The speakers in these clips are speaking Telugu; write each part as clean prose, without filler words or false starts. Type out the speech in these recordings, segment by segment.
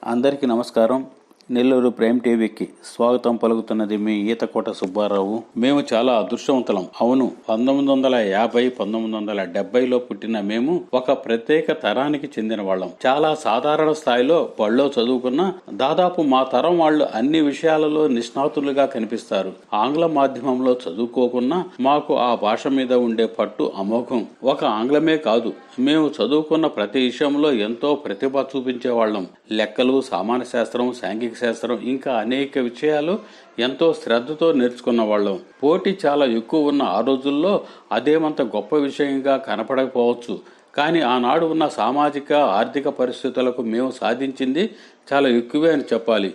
అందరికీ నమస్కారం. నెల్లూరు ప్రైమ్ టీవీకి స్వాగతం పలుకుతున్నది మీ ఈతకోట సుబ్బారావు. మేము చాలా అదృష్టవంతులం. అవును, 1950, 1970లో పుట్టిన మేము ఒక ప్రత్యేక తరానికి చెందిన వాళ్ళం. చాలా సాధారణ స్థాయిలో బళ్ళో చదువుకున్న దాదాపు మా తరం వాళ్ళు అన్ని విషయాలలో నిష్ణాతులుగా కనిపిస్తారు. ఆంగ్ల మాధ్యమంలో చదువుకోకున్నా మాకు ఆ భాష మీద ఉండే పట్టు అమోఘం. ఒక ఆంగ్లమే కాదు, మేము చదువుకున్న ప్రతి విషయంలో ఎంతో ప్రతిభ చూపించేవాళ్ళం. లెక్కలు, సామాన్య శాస్త్రం, సాంఘిక శాస్త్రం ఇంకా అనేక విషయాలు ఎంతో శ్రద్ధతో నేర్చుకున్న వాళ్ళం. పోటీ చాలా ఎక్కువ ఉన్న ఆ రోజుల్లో అదేమంత గొప్ప విషయంగా కనపడకపోవచ్చు. కానీ ఆనాడు ఉన్న సామాజిక ఆర్థిక పరిస్థితులకు మేము సాధించింది చాలా ఎక్కువే అని చెప్పాలి.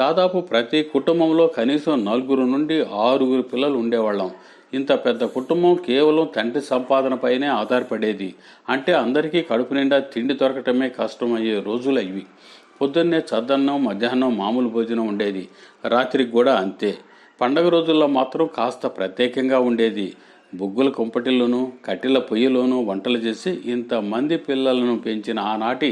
దాదాపు ప్రతి కుటుంబంలో కనీసం 4 నుండి 6 పిల్లలు ఉండేవాళ్ళం. ఇంత పెద్ద కుటుంబం కేవలం తండ్రి సంపాదన పైనే ఆధారపడేది. అంటే అందరికీ కడుపు నిండా తిండి దొరకటమే కష్టమయ్యే రోజులు ఇవి. పొద్దున్నే చద్దన్నం, మధ్యాహ్నం మామూలు భోజనం ఉండేది. రాత్రికి కూడా అంతే. పండగ రోజుల్లో మాత్రం కాస్త ప్రత్యేకంగా ఉండేది. బొగ్గుల కుంపటిల్లోనూ కట్టెల పొయ్యిలోనూ వంటలు చేసి ఇంతమంది పిల్లలను పెంచిన ఆనాటి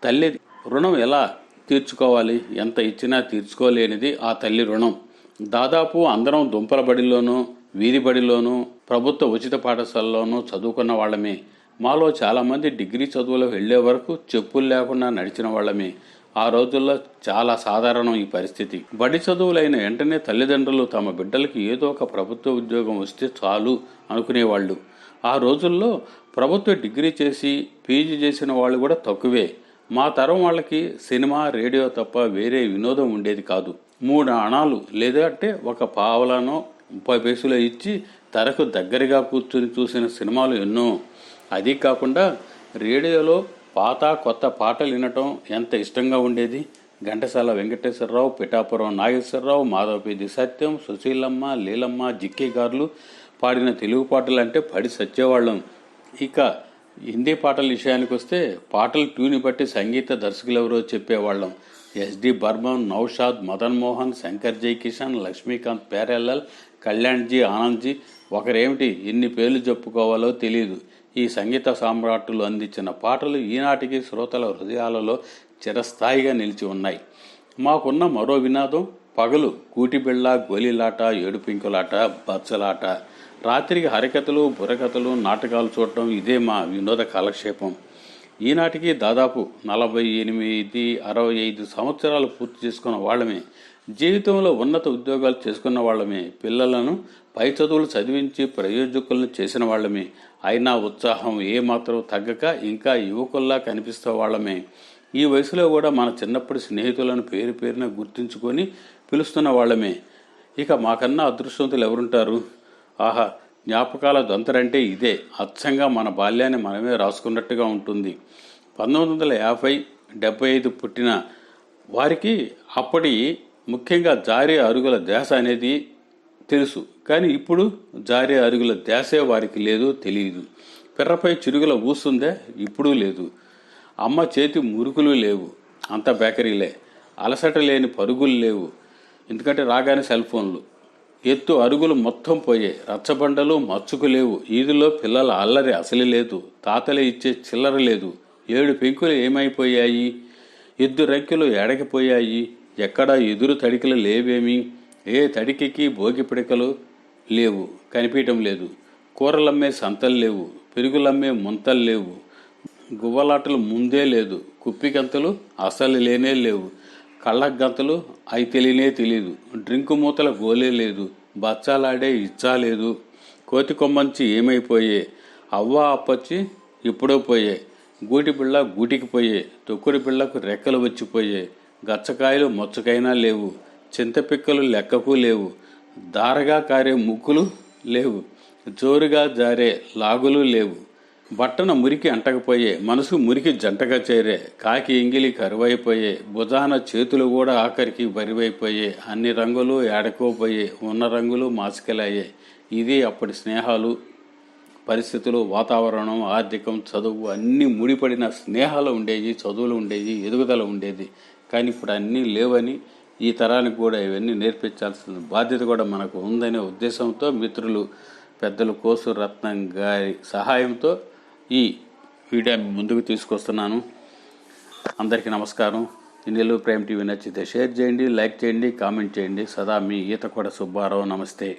తల్లి రుణం ఎలా తీర్చుకోవాలి? ఎంత ఇచ్చినా తీర్చుకోలేనిది ఆ తల్లి రుణం. దాదాపు అందరం దుంపల బడిలోనూ, వీధి బడిలోనూ, ప్రభుత్వ ఉచిత పాఠశాలలోనూ చదువుకున్న వాళ్ళమే. మాలో చాలామంది డిగ్రీ చదువులకు వెళ్లే వరకు చెప్పులు లేకుండా నడిచిన వాళ్ళమే. ఆ రోజుల్లో చాలా సాధారణం ఈ పరిస్థితి. బడి చదువులైన వెంటనే తల్లిదండ్రులు తమ బిడ్డలకి ఏదో ఒక ప్రభుత్వ ఉద్యోగం వస్తే చాలు అనుకునేవాళ్ళు. ఆ రోజుల్లో ప్రభుత్వ డిగ్రీ చేసి పీజీ చేసిన వాళ్ళు కూడా తక్కువే. మా తరం వాళ్ళకి సినిమా, రేడియో తప్ప వేరే వినోదం ఉండేది కాదు. 3 అణాలు లేదంటే ఒక పావలానో 30 పైసలు ఇచ్చి తెరకు దగ్గరగా కూర్చుని చూసిన సినిమాలు ఎన్నో. అది కాకుండా రేడియోలో పాత కొత్త పాటలు వినటం ఎంత ఇష్టంగా ఉండేది. ఘంటసాల వెంకటేశ్వరరావు, పిఠాపురం నాగేశ్వరరావు, మాధవపేది సత్యం, సుశీలమ్మ, లీలమ్మ, జిక్కి గారులు పాడిన తెలుగు పాటలు అంటే పడి సచ్చేవాళ్ళం. ఇక హిందీ పాటల విషయానికి వస్తే పాటల ట్యూని బట్టి సంగీత దర్శకులు ఎవరో చెప్పేవాళ్ళం. ఎస్డి బర్మన్, నౌషాద్, మదన్ మోహన్, శంకర్ జైకిషన్, లక్ష్మీకాంత్ ప్యారెల్లల్, కళ్యాణ్జీ, ఆనంద్జీ, ఒకరేమిటి ఎన్ని పేర్లు చెప్పుకోవాలో తెలియదు. ఈ సంగీత సామ్రాట్టులు అందించిన పాటలు ఈనాటికి శ్రోతల హృదయాలలో చిరస్థాయిగా నిలిచి ఉన్నాయి. మాకున్న మరో వినోదం పగలు కూటిబిళ్ళ, గోలీలాట, ఏడుపింకులాట, బచ్చలాట. రాత్రికి హరికథలు, బుర్రకథలు, నాటకాలు చూడటం ఇదే మా వినోద కాలక్షేపం. ఈనాటికి దాదాపు 48, 65 సంవత్సరాలు పూర్తి చేసుకున్న వాళ్ళమే. జీవితంలో ఉన్నత ఉద్యోగాలు చేసుకున్న వాళ్ళమే. పిల్లలను పై చదువులు చదివించి ప్రయోజకులను చేసిన వాళ్ళమే. అయినా ఉత్సాహం ఏమాత్రం తగ్గక ఇంకా యువకుల్లా కనిపిస్తే వాళ్ళమే. ఈ వయసులో కూడా మన చిన్నప్పటి స్నేహితులను పేరు పేరున గుర్తించుకొని పిలుస్తున్న వాళ్ళమే. ఇక మాకన్నా అదృష్టవంతులు ఎవరుంటారు? ఆహా, జ్ఞాపకాల దొంతరంటే ఇదే. అచ్చంగా మన బాల్యాన్ని మనమే రాసుకున్నట్టుగా ఉంటుంది. 1950, 75 పుట్టిన వారికి అప్పటి ముఖ్యంగా జారే అరుగుల ధ్యాస అనేది తెలుసు. కానీ ఇప్పుడు జారే అరుగుల ధ్యాసే వారికి లేదు, తెలియదు. పిర్రపై చిరుగుల ఊస్తుందే ఇప్పుడు లేదు. అమ్మ చేతి మురుకులు లేవు, అంత బేకరీలే. అలసట లేని పరుగులు లేవు, ఎందుకంటే రాగానే సెల్ ఫోన్లు. ఎత్తు అరుగులు మొత్తం పోయాయి. రచ్చబండలు మచ్చుకు లేవు. ఈదులో పిల్లల అల్లరి అసలు లేదు. తాతలే ఇచ్చే చిల్లర లేదు. 7 పెంకులు ఏమైపోయాయి? ఎద్దు రెక్కలు ఎడకిపోయాయి. ఎక్కడా ఎదురు తడికలు లేవేమి. ఏ తడికి భోగి పిడకలు లేవు, కనిపించడం లేదు. కూరలమ్మే సంతలు లేవు, పెరుగులమ్మే ముంతలు లేవు. గువ్వలాటలు ముందే లేదు. కుప్పిగంతలు అసలు లేనే లేవు. కళ్ళకు గంతలు అవి తెలియనే తెలియదు. డ్రింకు మూతల గోలే లేదు. బచ్చాలాడే ఇచ్చా లేదు. కోతి కొమ్మంచి ఏమైపోయే. అవ్వ అప్పచ్చి ఎప్పుడో పోయే. గూటి బిళ్ళ గూటికి పోయే. తొక్కుడు బిళ్ళకు రెక్కలు వచ్చిపోయే. గచ్చకాయలు మొచ్చకైనా లేవు. చింతపిక్కలు లెక్కకు లేవు. దారగా కారే ముక్కులు లేవు. జోరుగా జారే లాగులు లేవు. బట్టన మురికి అంటకపోయే. మనసు మురికి జంటగా చేరే. కాకి ఎంగిలి కరువైపోయే. భుజాన చేతులు కూడా ఆఖరికి బరివైపోయే. అన్ని రంగులు ఏడకోపోయే. ఉన్న రంగులు మాసికలయ్యే. ఇది అప్పటి స్నేహాలు, పరిస్థితులు, వాతావరణం, ఆర్థికం, చదువు అన్నీ ముడిపడిన స్నేహాలు ఉండేవి, చదువులు ఉండేవి, ఎదుగుదల ఉండేది. కానీ ఇప్పుడు అన్నీ లేవని, ఈ తరానికి కూడా ఇవన్నీ నేర్పించాల్సిన బాధ్యత కూడా మనకు ఉందనే ఉద్దేశంతో మిత్రులు పెద్దలు కోసు రత్నం గారి సహాయంతో ఈ వీడియోని ముందుకు తీసుకొస్తున్నాను. అందరికీ నమస్కారం. ఈ నెల్లూరు ప్రైమ్ టీవీ నచ్చితే షేర్ చేయండి, లైక్ చేయండి, కామెంట్ చేయండి. సదా మీ ఈతకోట సుబ్బారావు. నమస్తే.